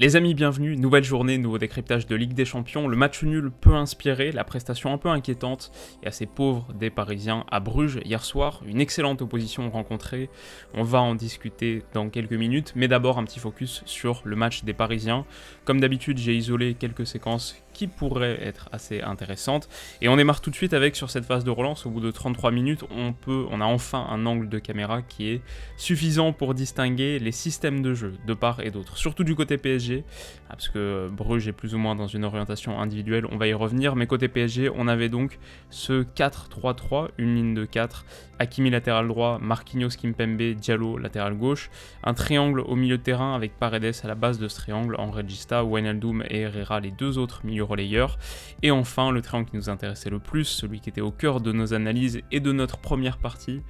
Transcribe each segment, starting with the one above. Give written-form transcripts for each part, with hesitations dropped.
Les amis, bienvenue, nouvelle journée, nouveau décryptage de Ligue des Champions. Le match nul peu inspiré, la prestation un peu inquiétante et assez pauvre des Parisiens à Bruges hier soir. Une excellente opposition rencontrée, on va en discuter dans quelques minutes, mais d'abord un petit focus sur le match des Parisiens. Comme d'habitude, j'ai isolé quelques séquences qui pourraient être assez intéressantes. Et on démarre tout de suite avec, sur cette phase de relance, au bout de 33 minutes, on a enfin un angle de caméra qui est suffisant pour distinguer les systèmes de jeu de part et d'autre, surtout du côté PSG, parce que Bruges est plus ou moins dans une orientation individuelle, on va y revenir, mais côté PSG, on avait donc ce 4-3-3, une ligne de 4, Hakimi latéral droit, Marquinhos, Kimpembe, Diallo latéral gauche, un triangle au milieu de terrain avec Paredes à la base de ce triangle, en Regista, Wijnaldum et Herrera les deux autres milieux relayeurs, et enfin le triangle qui nous intéressait le plus, celui qui était au cœur de nos analyses et de notre première partie,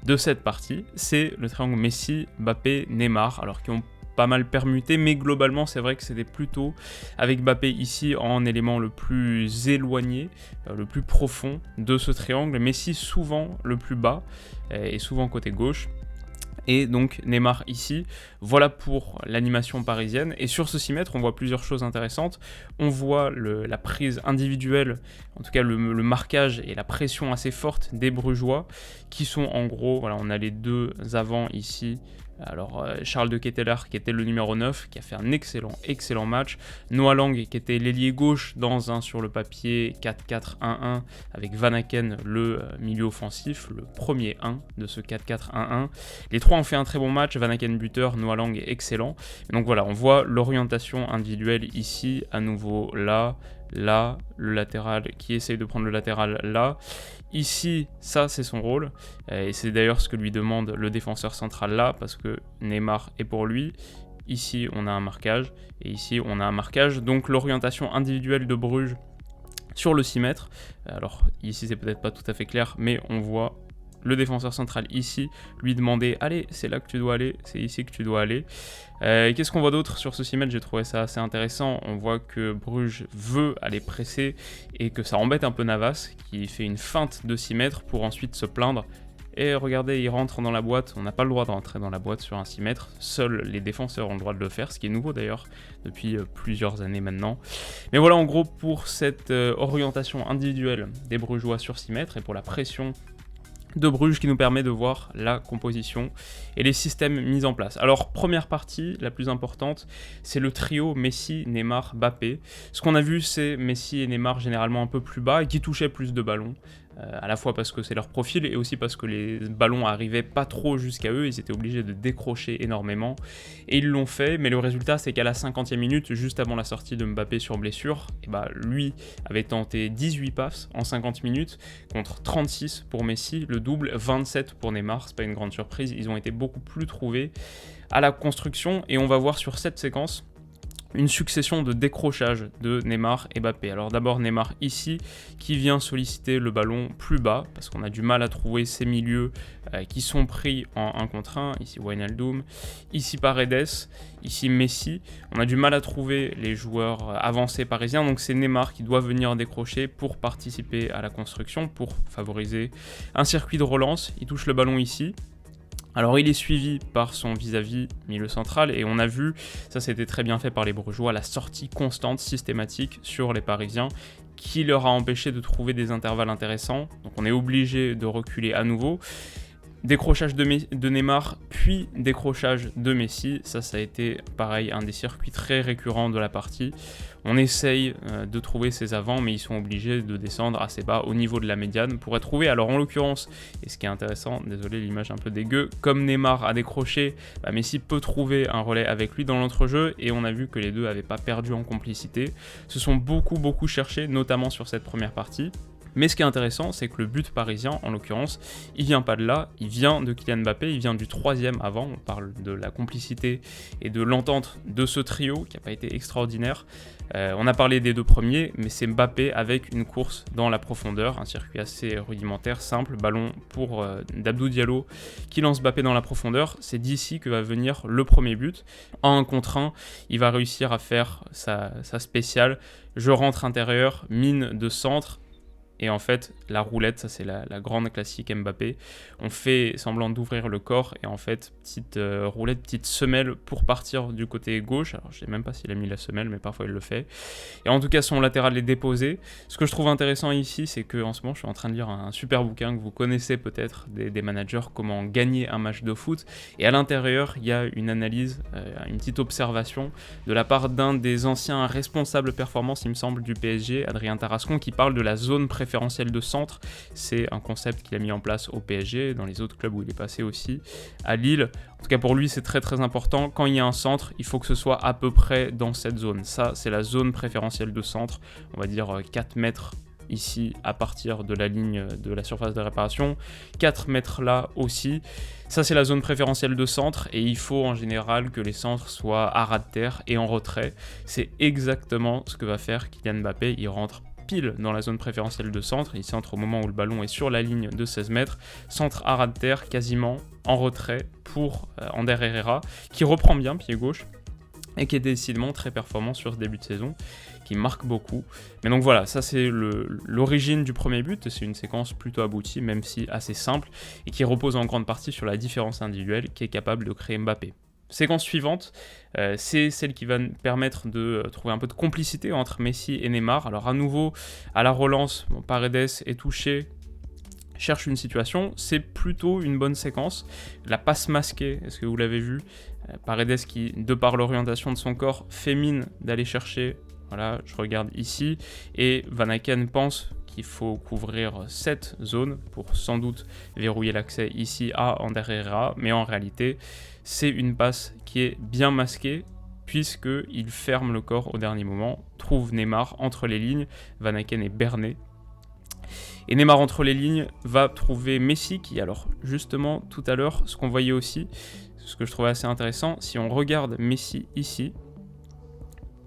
de cette partie, c'est le triangle Messi, Mbappé, Neymar, alors qui ont pas mal permuté, mais globalement c'est vrai que c'était plutôt avec Mbappé ici en élément le plus éloigné, le plus profond de ce triangle, Messi souvent le plus bas et souvent côté gauche. Et donc Neymar ici, voilà pour l'animation parisienne. Et sur ce 6 mètres, on voit plusieurs choses intéressantes. On voit la prise individuelle, en tout cas le marquage et la pression assez forte des Brugeois, qui sont en gros, voilà, on a les deux avants ici. Alors Charles de Ketelaere qui était le numéro 9, qui a fait un excellent match. Noah Lang qui était l'ailier gauche dans un sur le papier 4-4-1-1 avec Van Aken le milieu offensif, le premier 1 de ce 4-4-1-1. Les trois ont fait un très bon match, Van Aken buteur, Noah Lang est excellent. Et donc voilà, on voit l'orientation individuelle ici, à nouveau là, le latéral qui essaye de prendre le latéral là. Ici, ça c'est son rôle, et c'est d'ailleurs ce que lui demande le défenseur central là, parce que Neymar est pour lui. Ici, on a un marquage, et ici, on a un marquage. Donc l'orientation individuelle de Bruges sur le 6 mètres, alors ici c'est peut-être pas tout à fait clair, mais on voit le défenseur central ici lui demander « Allez, c'est là que tu dois aller, c'est ici que tu dois aller ». Qu'est-ce qu'on voit d'autre sur ce 6 mètres? J'ai trouvé ça assez intéressant. On voit que Bruges veut aller presser et que ça embête un peu Navas, qui fait une feinte de 6 mètres pour ensuite se plaindre. Et regardez, il rentre dans la boîte. On n'a pas le droit de rentrer dans la boîte sur un 6 mètres. Seuls les défenseurs ont le droit de le faire, ce qui est nouveau d'ailleurs depuis plusieurs années maintenant. Mais voilà en gros pour cette orientation individuelle des Brugeois sur 6 mètres et pour la pression de Bruges qui nous permet de voir la composition et les systèmes mis en place. Alors première partie, la plus importante, c'est le trio Messi, Neymar, Mbappé. Ce qu'on a vu, c'est Messi et Neymar généralement un peu plus bas et qui touchaient plus de ballons. À la fois parce que c'est leur profil et aussi parce que les ballons arrivaient pas trop jusqu'à eux, ils étaient obligés de décrocher énormément et ils l'ont fait, mais le résultat c'est qu'à la 50e minute, juste avant la sortie de Mbappé sur blessure, lui avait tenté 18 passes en 50 minutes contre 36 pour Messi, le double, 27 pour Neymar, c'est pas une grande surprise, ils ont été beaucoup plus trouvés à la construction et on va voir sur cette séquence une succession de décrochages de Neymar et Mbappé. Alors d'abord Neymar ici, qui vient solliciter le ballon plus bas, parce qu'on a du mal à trouver ces milieux qui sont pris en 1 contre 1, ici Wijnaldum, ici Paredes, ici Messi. On a du mal à trouver les joueurs avancés parisiens, donc c'est Neymar qui doit venir décrocher pour participer à la construction, pour favoriser un circuit de relance. Il touche le ballon ici. Alors il est suivi par son vis-à-vis milieu central et on a vu, ça c'était très bien fait par les Brugeois, la sortie constante, systématique sur les Parisiens qui leur a empêché de trouver des intervalles intéressants. Donc on est obligé de reculer à nouveau. Décrochage de Neymar, puis décrochage de Messi. Ça a été pareil, un des circuits très récurrents de la partie. On essaye de trouver ses avants, mais ils sont obligés de descendre assez bas au niveau de la médiane pour être trouvés. Alors en l'occurrence, et ce qui est intéressant, désolé l'image un peu dégueu, comme Neymar a décroché, Messi peut trouver un relais avec lui dans l'entrejeu, et on a vu que les deux n'avaient pas perdu en complicité. Se sont beaucoup cherchés, notamment sur cette première partie. Mais ce qui est intéressant, c'est que le but parisien, en l'occurrence, il vient pas de là, il vient de Kylian Mbappé, il vient du 3e avant, on parle de la complicité et de l'entente de ce trio qui n'a pas été extraordinaire. On a parlé des deux premiers, mais c'est Mbappé avec une course dans la profondeur, un circuit assez rudimentaire, simple, ballon pour d'Abdou Diallo qui lance Mbappé dans la profondeur. C'est d'ici que va venir le premier but. En 1 contre 1, il va réussir à faire sa spéciale, je rentre intérieur, mine de centre, et en fait la roulette, ça c'est la grande classique Mbappé, on fait semblant d'ouvrir le corps et en fait petite roulette, petite semelle pour partir du côté gauche. Alors je sais même pas s'il a mis la semelle, mais parfois il le fait, et en tout cas son latéral est déposé. Ce que je trouve intéressant ici, c'est que en ce moment je suis en train de lire un super bouquin que vous connaissez peut-être des managers, comment gagner un match de foot, et à l'intérieur il y a une analyse, une petite observation de la part d'un des anciens responsables performance, il me semble, du PSG, Adrien Tarascon, qui parle de la zone préférentielle de centre. C'est un concept qu'il a mis en place au PSG, dans les autres clubs où il est passé aussi, à Lille. En tout cas pour lui c'est très très important, quand il y a un centre, il faut que ce soit à peu près dans cette zone. Ça c'est la zone préférentielle de centre, on va dire 4 mètres ici à partir de la ligne de la surface de réparation, 4 mètres là aussi. Ça c'est la zone préférentielle de centre et il faut en général que les centres soient à ras de terre et en retrait. C'est exactement ce que va faire Kylian Mbappé, il rentre pile dans la zone préférentielle de centre, il centre au moment où le ballon est sur la ligne de 16 mètres, centre à ras de terre quasiment en retrait pour Ander Herrera qui reprend bien pied gauche et qui est décidément très performant sur ce début de saison, qui marque beaucoup. Mais donc voilà, ça c'est l'origine du premier but, c'est une séquence plutôt aboutie, même si assez simple, et qui repose en grande partie sur la différence individuelle qu'est capable de créer Mbappé. Séquence suivante, c'est celle qui va permettre de trouver un peu de complicité entre Messi et Neymar. Alors à nouveau, à la relance, Paredes est touché, cherche une situation, c'est plutôt une bonne séquence. La passe masquée, est-ce que vous l'avez vu? Paredes qui, de par l'orientation de son corps, fait mine d'aller chercher, voilà, je regarde ici, et Van Aken pense qu'il faut couvrir cette zone pour sans doute verrouiller l'accès ici à Ander Herrera, mais en réalité, c'est une passe qui est bien masquée, puisqu'il ferme le corps au dernier moment, trouve Neymar entre les lignes, Van Aken est berné. Et Neymar entre les lignes va trouver Messi qui, alors justement tout à l'heure, ce qu'on voyait aussi, ce que je trouvais assez intéressant, si on regarde Messi ici,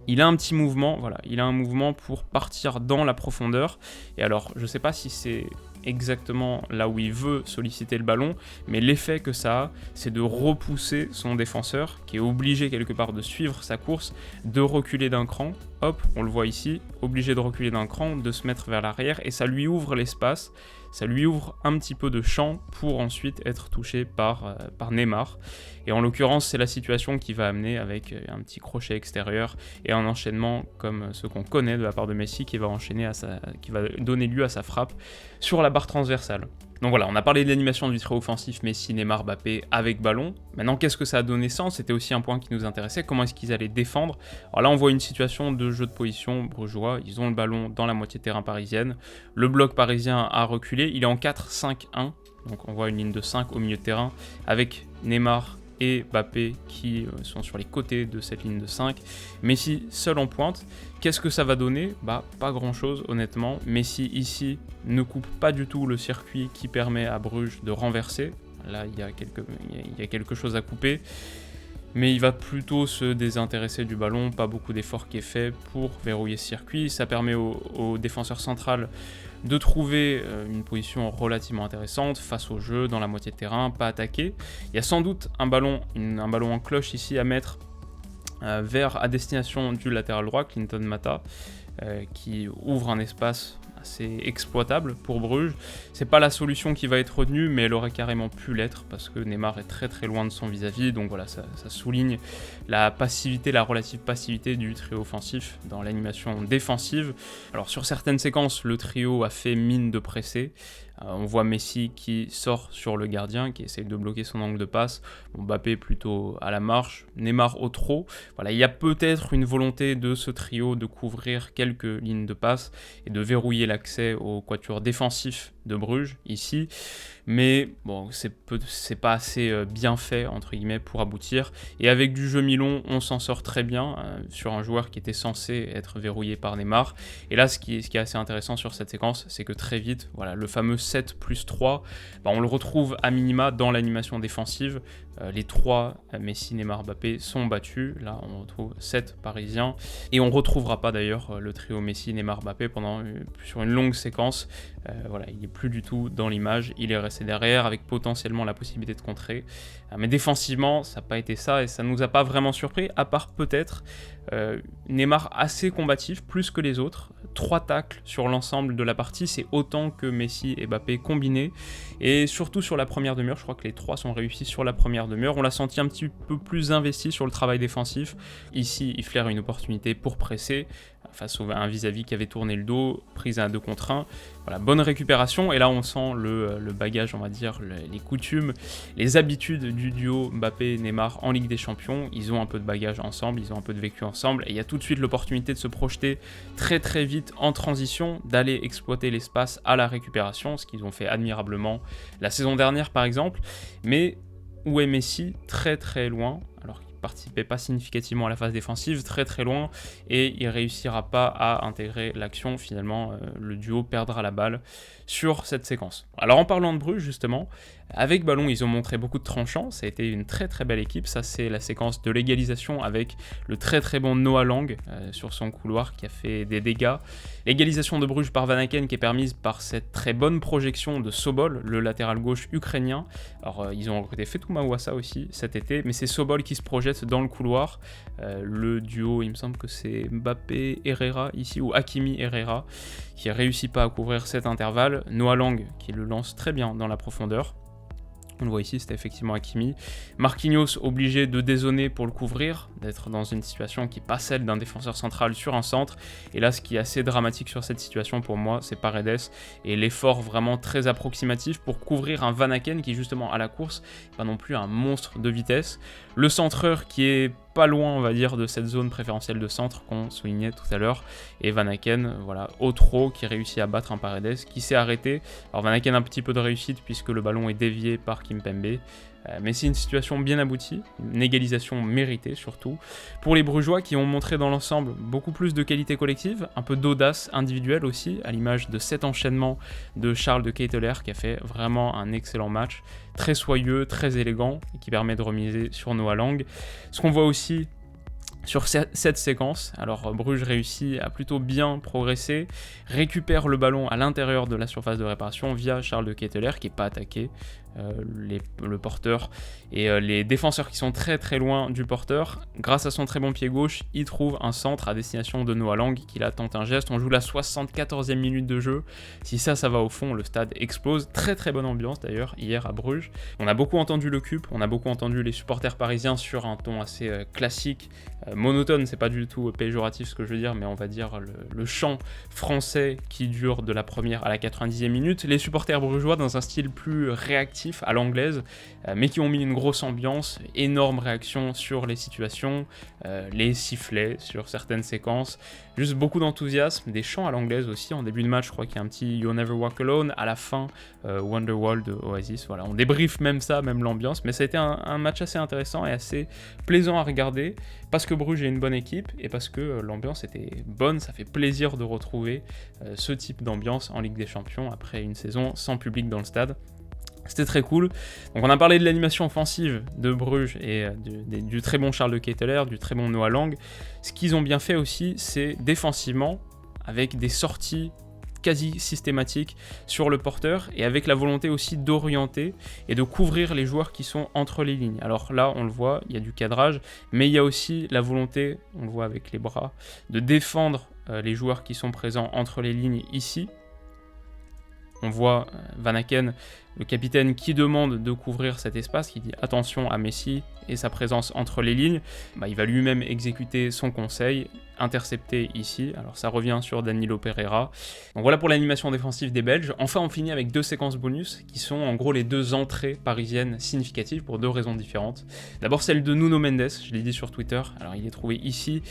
il a un petit mouvement, voilà, il a un mouvement pour partir dans la profondeur. Et alors, je ne sais pas si c'est exactement là où il veut solliciter le ballon, mais l'effet que ça a, c'est de repousser son défenseur, qui est obligé quelque part de suivre sa course, de reculer d'un cran. Hop, on le voit ici, obligé de reculer d'un cran, de se mettre vers l'arrière, et ça lui ouvre l'espace, ça lui ouvre un petit peu de champ pour ensuite être touché par Neymar. Et en l'occurrence, c'est la situation qui va amener avec un petit crochet extérieur et un enchaînement comme ce qu'on connaît de la part de Messi qui va qui va donner lieu à sa frappe sur la barre transversale. Donc voilà, on a parlé de l'animation du trio offensif Messi, Neymar, Mbappé avec ballon. Maintenant, qu'est-ce que ça a donné sens? C'était aussi un point qui nous intéressait. Comment est-ce qu'ils allaient défendre? Alors là, on voit une situation de jeu de position brugeois. Ils ont le ballon dans la moitié de terrain parisienne. Le bloc parisien a reculé. Il est en 4-5-1. Donc on voit une ligne de 5 au milieu de terrain avec Neymar et Mbappé qui sont sur les côtés de cette ligne de 5. Messi seul en pointe. Qu'est-ce que ça va donner? Bah, pas grand-chose honnêtement. Messi ici ne coupe pas du tout le circuit qui permet à Bruges de renverser. Là, il y a quelque chose à couper. Mais il va plutôt se désintéresser du ballon, pas beaucoup d'effort qui est fait pour verrouiller ce circuit. Ça permet au défenseur central de trouver une position relativement intéressante face au jeu, dans la moitié de terrain, pas attaqué. Il y a sans doute un ballon en cloche ici à mettre à destination du latéral droit, Clinton Mata, qui ouvre un espace assez exploitable pour Bruges. C'est pas la solution qui va être retenue, mais elle aurait carrément pu l'être parce que Neymar est très très loin de son vis-à-vis. Donc voilà, ça souligne la passivité, la relative passivité du trio offensif dans l'animation défensive. Alors sur certaines séquences, le trio a fait mine de presser. On voit Messi qui sort sur le gardien, qui essaye de bloquer son angle de passe. Mbappé plutôt à la marche, Neymar au trot. Voilà, il y a peut-être une volonté de ce trio de couvrir quelques lignes de passe et de verrouiller l'accès au quatuor défensif de Bruges ici. Mais bon, c'est pas assez bien fait entre guillemets pour aboutir. Et avec du jeu mi-long, on s'en sort très bien sur un joueur qui était censé être verrouillé par Neymar. Et là, ce qui est assez intéressant sur cette séquence, c'est que très vite, voilà, le fameux 7+3, on le retrouve à minima dans l'animation défensive. Les 3, Messi, Neymar, Mbappé, sont battus. Là, on retrouve 7 Parisiens. Et on ne retrouvera pas d'ailleurs le trio Messi, Neymar, Mbappé sur une longue séquence. Voilà, il n'est plus du tout dans l'image. Il est resté derrière avec potentiellement la possibilité de contrer. Mais défensivement, ça n'a pas été ça et ça ne nous a pas vraiment surpris, à part peut-être Neymar assez combatif, plus que les autres. 3 tacles sur l'ensemble de la partie, c'est autant que Messi et Mbappé combinés, et surtout sur la première demi-heure, je crois que les 3 sont réussis sur la première demi-heure, on l'a senti un petit peu plus investi sur le travail défensif. Ici, il flaire une opportunité pour presser, face à un vis-à-vis qui avait tourné le dos, prise à un 2 contre 1. Voilà, bonne récupération, et là on sent le bagage, on va dire, les coutumes, les habitudes du duo Mbappé-Neymar en Ligue des Champions. Ils ont un peu de bagage ensemble, ils ont un peu de vécu ensemble, et il y a tout de suite l'opportunité de se projeter très très vite en transition, d'aller exploiter l'espace à la récupération, ce qu'ils ont fait admirablement la saison dernière par exemple. Mais où est Messi? Très très loin, alors qu'il ne participait pas significativement à la phase défensive, très très loin, et il ne réussira pas à intégrer l'action. Finalement, le duo perdra la balle sur cette séquence. Alors en parlant de Bruges justement, avec ballon ils ont montré beaucoup de tranchants, ça a été une très très belle équipe. Ça c'est la séquence de l'égalisation avec le très très bon Noah Lang sur son couloir qui a fait des dégâts. L'égalisation de Bruges par Van Aken qui est permise par cette très bonne projection de Sobol, le latéral gauche ukrainien. Alors ils ont recruté Fetou Mawassa aussi cet été, mais c'est Sobol qui se projette dans le couloir. Le duo, il me semble que c'est Mbappé-Herrera ici, ou Hakimi-Herrera, qui ne réussit pas à couvrir cet intervalle. Noah Lang qui le lance très bien dans la profondeur. On le voit ici, c'était effectivement Hakimi. Marquinhos obligé de dézoner pour le couvrir, d'être dans une situation qui n'est pas celle d'un défenseur central sur un centre. Et là, ce qui est assez dramatique sur cette situation pour moi, c'est Paredes et l'effort vraiment très approximatif pour couvrir un Van Aken qui justement à la course, pas non plus un monstre de vitesse. Le centreur qui est pas loin, on va dire, de cette zone préférentielle de centre qu'on soulignait tout à l'heure, et Van Aken, voilà, au trop, qui réussit à battre un Paredes, qui s'est arrêté. Alors Van Aken a un petit peu de réussite puisque le ballon est dévié par Kimpembe, mais c'est une situation bien aboutie, une égalisation méritée surtout, pour les Brugeois qui ont montré dans l'ensemble beaucoup plus de qualité collective, un peu d'audace individuelle aussi, à l'image de cet enchaînement de Charles de Ketelaere qui a fait vraiment un excellent match, très soyeux, très élégant, et qui permet de remiser sur Noah Lang. Ce qu'on voit aussi sur cette séquence, alors Bruges réussit à plutôt bien progresser, récupère le ballon à l'intérieur de la surface de réparation via Charles de Ketelaere qui n'est pas attaqué, le porteur et les défenseurs qui sont très très loin du porteur. Grâce à son très bon pied gauche, il trouve un centre à destination de Noah Lang qui là tente un geste. On joue la 74e minute de jeu. Si ça va au fond, le stade explose. Très très bonne ambiance d'ailleurs hier à Bruges. On a beaucoup entendu le CUP, on a beaucoup entendu les supporters parisiens sur un ton assez classique, monotone, c'est pas du tout péjoratif ce que je veux dire, mais on va dire le chant français qui dure de la première à la 90e minute. Les supporters brugeois dans un style plus réactif à l'anglaise, mais qui ont mis une grosse ambiance, énorme réaction sur les situations, les sifflets sur certaines séquences, juste beaucoup d'enthousiasme, des chants à l'anglaise aussi. En début de match, je crois qu'il y a un petit You'll Never Walk Alone, à la fin Wonderwall de Oasis. Voilà, on débriefe même ça, même l'ambiance, mais ça a été un match assez intéressant et assez plaisant à regarder, parce que Bruges est une bonne équipe et parce que l'ambiance était bonne. Ça fait plaisir de retrouver ce type d'ambiance en Ligue des Champions après une saison sans public dans le stade. C'était très cool. Donc on a parlé de l'animation offensive de Bruges et du très bon Charles de Ketelaere, du très bon Noah Lang. Ce qu'ils ont bien fait aussi, c'est défensivement, avec des sorties quasi systématiques sur le porteur et avec la volonté aussi d'orienter et de couvrir les joueurs qui sont entre les lignes. Alors là, on le voit, il y a du cadrage, mais il y a aussi la volonté, on le voit avec les bras, de défendre les joueurs qui sont présents entre les lignes ici. On voit Van Aken, le capitaine, qui demande de couvrir cet espace, qui dit attention à Messi et sa présence entre les lignes. Il va lui-même exécuter son conseil, intercepté ici. Alors ça revient sur Danilo Pereira. Donc voilà pour l'animation défensive des Belges. Enfin, on finit avec 2 séquences bonus qui sont en gros les 2 entrées parisiennes significatives pour 2 raisons différentes. D'abord celle de Nuno Mendes, je l'ai dit sur Twitter. Alors il est trouvé ici.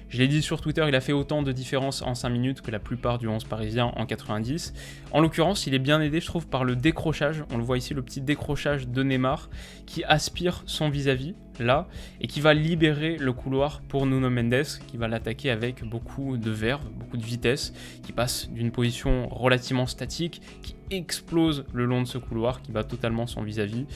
Je l'ai dit sur Twitter, il a fait autant de différence en 5 minutes que la plupart du 11 parisien en 90. En l'occurrence, il est bien aidé, je trouve, par le décrochage. On le voit ici, le petit décrochage de Neymar qui aspire son vis-à-vis, là, et qui va libérer le couloir pour Nuno Mendes, qui va l'attaquer avec beaucoup de verve, beaucoup de vitesse, qui passe d'une position relativement statique, qui explose le long de ce couloir, qui bat totalement son vis-à-vis.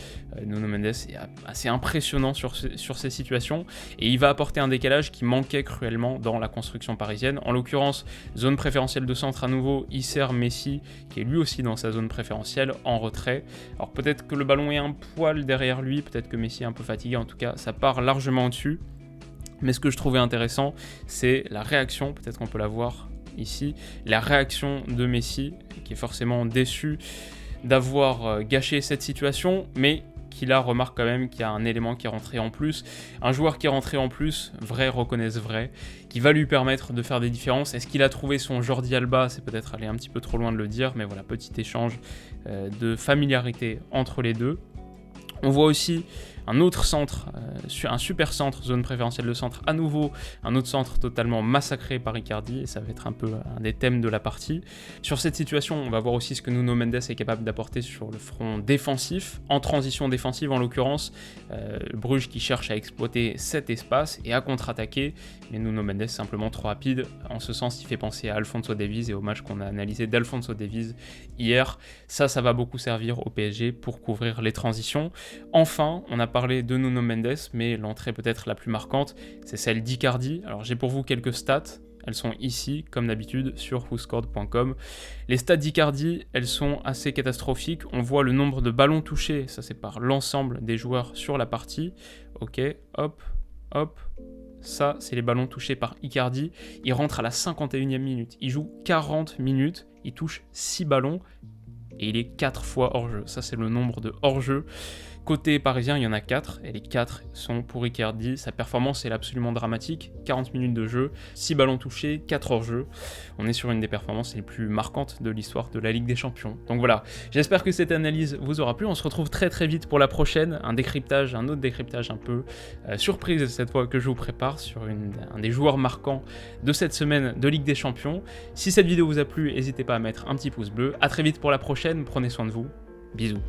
Nuno Mendes est assez impressionnant sur ces situations, et il va apporter un décalage qui manquait cruellement dans la construction parisienne. En l'occurrence, zone préférentielle de centre à nouveau, il sert Messi, qui est lui aussi dans sa zone préférentielle, en retrait. Alors peut-être que le ballon est un poil derrière lui, peut-être que Messi est un peu fatigué, en tout cas ça part largement au-dessus. Mais ce que je trouvais intéressant, c'est la réaction, peut-être qu'on peut la voir ici la réaction de Messi, qui est forcément déçu d'avoir gâché cette situation, mais qui là remarque quand même qu'il y a un élément qui est rentré en plus, un joueur qui est rentré en plus, vrai reconnaisse vrai, qui va lui permettre de faire des différences. Est-ce qu'il a trouvé son Jordi Alba? C'est peut-être aller un petit peu trop loin de le dire, mais voilà, petit échange de familiarité entre les deux. On voit aussi un autre centre, un super centre, zone préférentielle de centre à nouveau, un autre centre totalement massacré par Icardi, et ça va être un peu un des thèmes de la partie. Sur cette situation, on va voir aussi ce que Nuno Mendes est capable d'apporter sur le front défensif, en transition défensive en l'occurrence, Bruges qui cherche à exploiter cet espace et à contre-attaquer, mais Nuno Mendes est simplement trop rapide. En ce sens, il fait penser à Alphonso Davies et au match qu'on a analysé d'Alphonso Davies hier. Ça va beaucoup servir au PSG pour couvrir les transitions. Enfin, on a parlé de Nuno Mendes, mais l'entrée peut-être la plus marquante, c'est celle d'Icardi. Alors j'ai pour vous quelques stats, elles sont ici, comme d'habitude, sur whoscored.com. Les stats d'Icardi, elles sont assez catastrophiques. On voit le nombre de ballons touchés, ça c'est par l'ensemble des joueurs sur la partie. Ok, hop, hop. Ça, c'est les ballons touchés par Icardi. Il rentre à la 51e minute. Il joue 40 minutes, il touche 6 ballons et il est 4 fois hors-jeu. Ça, c'est le nombre de hors-jeu. Côté parisien, il y en a 4, et les 4 sont pour Icardi. Sa performance est absolument dramatique, 40 minutes de jeu, 6 ballons touchés, 4 hors-jeu. On est sur une des performances les plus marquantes de l'histoire de la Ligue des Champions. Donc voilà, j'espère que cette analyse vous aura plu. On se retrouve très très vite pour la prochaine, un autre décryptage un peu surprise cette fois que je vous prépare sur un des joueurs marquants de cette semaine de Ligue des Champions. Si cette vidéo vous a plu, n'hésitez pas à mettre un petit pouce bleu. A très vite pour la prochaine, prenez soin de vous, bisous.